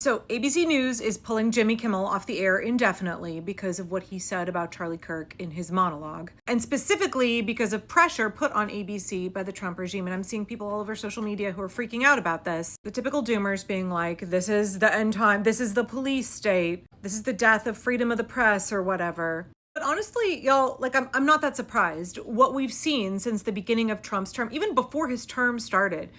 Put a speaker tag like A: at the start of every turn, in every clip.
A: So ABC News is pulling Jimmy Kimmel off the air indefinitely because of what he said about Charlie Kirk in his monologue, and specifically because of pressure put on ABC by the Trump regime. And I'm seeing people all over social media who are freaking out about this. The typical doomers being like, this is the end time, this is the police state, this is the death of freedom of the press or whatever. But honestly, y'all, I'm not that surprised. What we've seen since the beginning of Trump's term, even before his term started,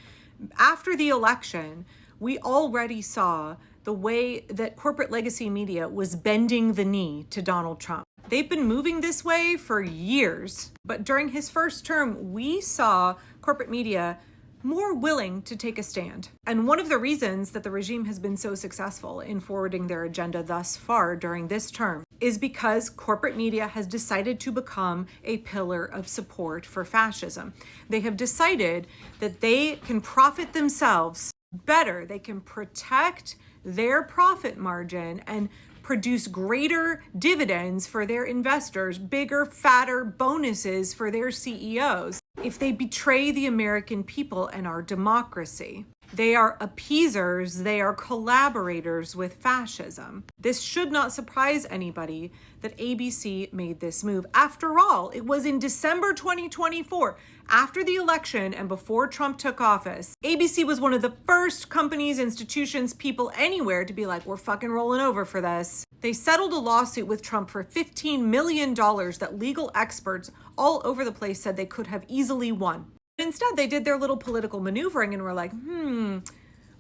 A: after the election, we already saw the way that corporate legacy media was bending the knee to Donald Trump. They've been moving this way for years, but during his first term, we saw corporate media more willing to take a stand. And one of the reasons that the regime has been so successful in forwarding their agenda thus far during this term is because corporate media has decided to become a pillar of support for fascism. They have decided that they can profit themselves better. They can protect their profit margin and produce greater dividends for their investors, bigger, fatter bonuses for their CEOs if they betray the American people and our democracy. They are appeasers, they are collaborators with fascism. This should not surprise anybody that ABC made this move. After all, it was in December 2024, after the election and before Trump took office, ABC was one of the first companies, institutions, people anywhere to be like, we're fucking rolling over for this. They settled a lawsuit with Trump for $15 million that legal experts all over the place said they could have easily won. Instead, they did their little political maneuvering and were like,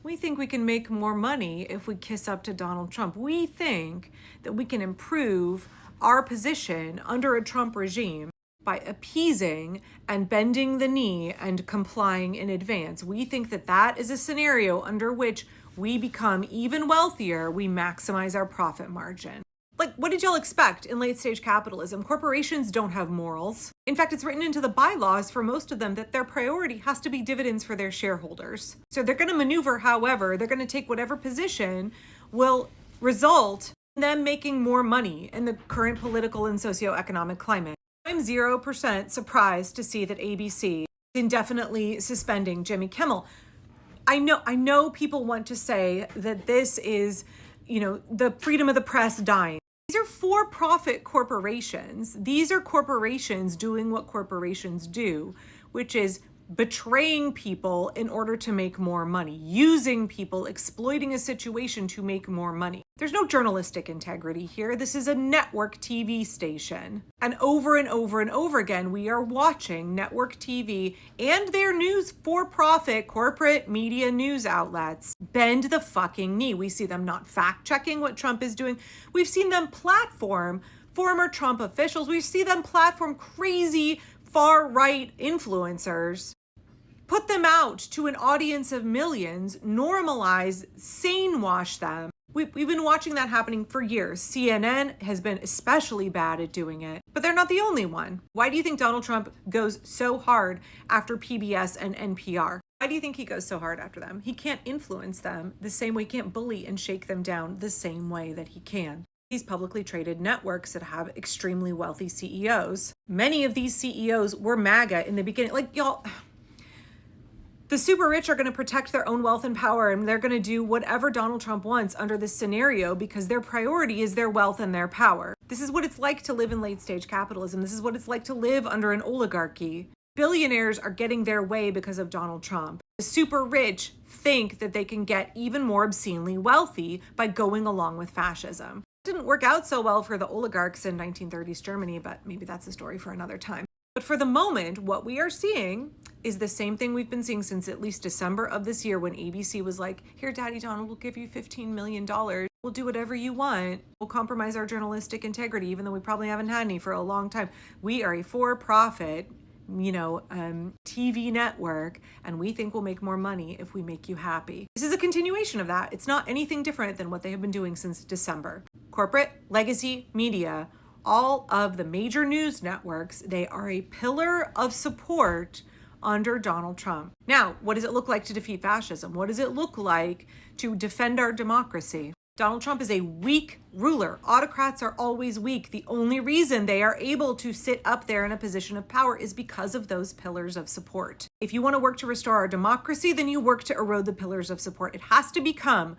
A: we think we can make more money if we kiss up to Donald Trump. We think that we can improve our position under a Trump regime by appeasing and bending the knee and complying in advance. We think that that is a scenario under which we become even wealthier, we maximize our profit margin. Like, what did y'all expect in late stage capitalism? Corporations don't have morals. In fact, it's written into the bylaws for most of them that their priority has to be dividends for their shareholders. So they're going to maneuver however, they're going to take whatever position will result in them making more money in the current political and socioeconomic climate. I'm 0% surprised to see that ABC is indefinitely suspending Jimmy Kimmel. I know people want to say that this is, the freedom of the press dying. These are for-profit corporations. These are corporations doing what corporations do, which is betraying people in order to make more money, using people, exploiting a situation to make more money. There's no journalistic integrity here. This is a network TV station. And over and over and over again, we are watching network TV and their news for-profit corporate media news outlets bend the fucking knee. We see them not fact-checking what Trump is doing. We've seen them platform former Trump officials. We see them platform crazy far-right influencers, put them out to an audience of millions, normalize, sane wash them. We've been watching that happening for years. CNN has been especially bad at doing it, but they're not the only one. Why do you think Donald Trump goes so hard after PBS and NPR? Why do you think he goes so hard after them? He can't influence them the same way, he can't bully and shake them down the same way that he can these publicly traded networks that have extremely wealthy CEOs. Many of these CEOs were MAGA in the beginning. Like, y'all, the super rich are going to protect their own wealth and power, and they're going to do whatever Donald Trump wants under this scenario because their priority is their wealth and their power. This is what it's like to live in late stage capitalism. This is what it's like to live under an oligarchy. Billionaires are getting their way because of Donald Trump. The super rich think that they can get even more obscenely wealthy by going along with fascism. Didn't work out so well for the oligarchs in 1930s Germany, but maybe that's a story for another time. But for the moment, what we are seeing is the same thing we've been seeing since at least December of this year when ABC was like, here, Daddy Donald, we'll give you $15 million. We'll do whatever you want. We'll compromise our journalistic integrity, even though we probably haven't had any for a long time. We are a for-profit, TV network, and we think we'll make more money if we make you happy. This is a continuation of that. It's not anything different than what they have been doing since December. Corporate legacy media, all of the major news networks, they are a pillar of support under Donald Trump. Now, what does it look like to defeat fascism? What does it look like to defend our democracy? Donald Trump is a weak ruler. Autocrats are always weak. The only reason they are able to sit up there in a position of power is because of those pillars of support. If you want to work to restore our democracy, then you work to erode the pillars of support. It has to become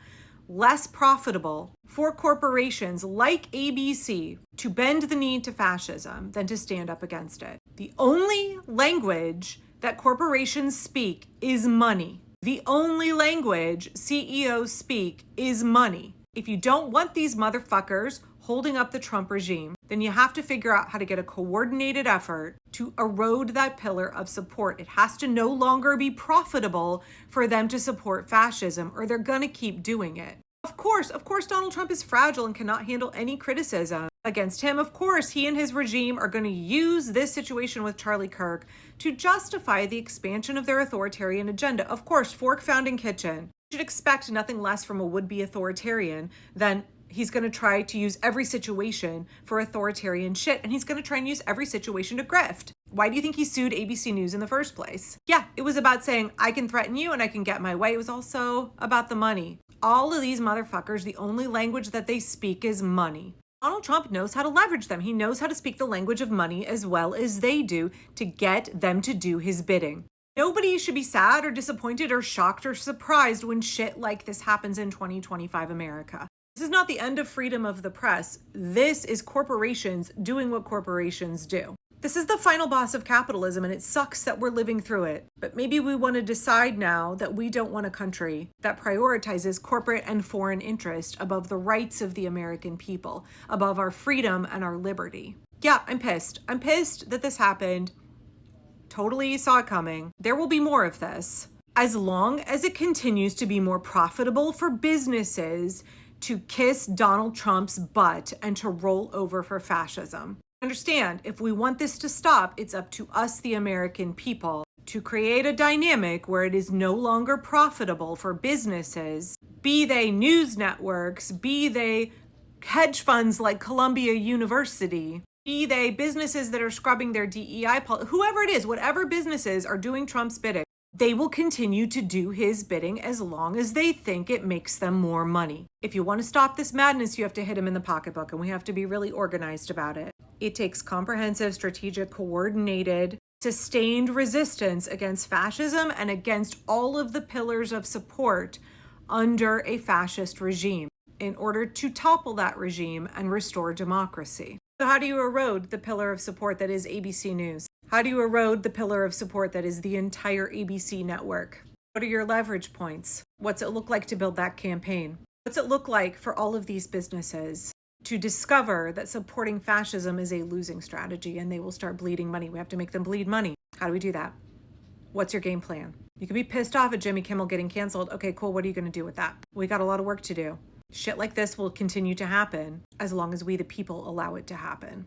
A: less profitable for corporations like ABC to bend the knee to fascism than to stand up against it. The only language that corporations speak is money. The only language CEOs speak is money. If you don't want these motherfuckers holding up the Trump regime, then you have to figure out how to get a coordinated effort to erode that pillar of support. It has to no longer be profitable for them to support fascism, or they're going to keep doing it. Of course, Donald Trump is fragile and cannot handle any criticism against him. Of course, he and his regime are going to use this situation with Charlie Kirk to justify the expansion of their authoritarian agenda. Of course, fork founding kitchen. You should expect nothing less from a would-be authoritarian than he's going to try to use every situation for authoritarian shit, and he's going to try and use every situation to grift. Why do you think he sued ABC News in the first place? Yeah, it was about saying, I can threaten you and I can get my way. It was also about the money. All of these motherfuckers, the only language that they speak is money. Donald Trump knows how to leverage them. He knows how to speak the language of money as well as they do to get them to do his bidding. Nobody should be sad or disappointed or shocked or surprised when shit like this happens in 2025 America. This is not the end of freedom of the press. This is corporations doing what corporations do. This is the final boss of capitalism, and it sucks that we're living through it. But maybe we want to decide now that we don't want a country that prioritizes corporate and foreign interest above the rights of the American people, above our freedom and our liberty. Yeah, I'm pissed. I'm pissed that this happened. Totally saw it coming. There will be more of this. As long as it continues to be more profitable for businesses to kiss Donald Trump's butt and to roll over for fascism. Understand, if we want this to stop, it's up to us, the American people, to create a dynamic where it is no longer profitable for businesses, be they news networks, be they hedge funds like Columbia University, be they businesses that are scrubbing their DEI policy, whoever it is, whatever businesses are doing Trump's bidding, they will continue to do his bidding as long as they think it makes them more money. If you want to stop this madness, you have to hit him in the pocketbook, and we have to be really organized about it. It takes comprehensive, strategic, coordinated, sustained resistance against fascism and against all of the pillars of support under a fascist regime in order to topple that regime and restore democracy. So how do you erode the pillar of support that is ABC News? How do you erode the pillar of support that is the entire ABC network? What are your leverage points? What's it look like to build that campaign? What's it look like for all of these businesses to discover that supporting fascism is a losing strategy and they will start bleeding money? We have to make them bleed money. How do we do that? What's your game plan? You can be pissed off at Jimmy Kimmel getting canceled. Okay, cool. What are you going to do with that? We got a lot of work to do. Shit like this will continue to happen as long as we, the people, allow it to happen.